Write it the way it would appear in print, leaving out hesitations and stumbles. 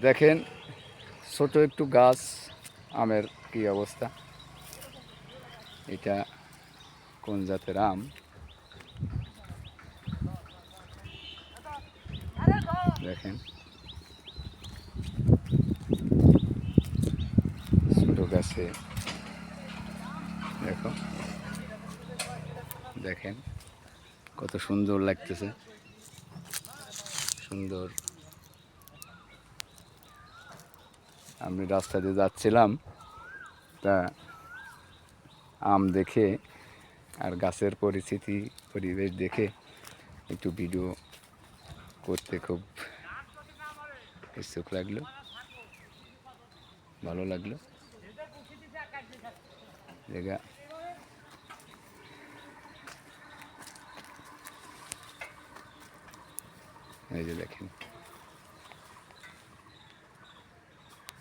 দেখেন ছোট একটু গাছ, আমের কি অবস্থা। এটা কোন জাতের আম দেখেন, ছোট গাছে দেখো, দেখেন কত সুন্দর লাগতেছে, সুন্দর। আমি রাস্তা দিয়ে যাচ্ছিলাম, তা আম দেখে আর গাছের পরিস্থিতি পরিবেশ দেখে একটু ভিডিও করতে খুব ইচ্ছুক লাগলো, ভালো লাগলো। জায়গা এই যে দেখেন।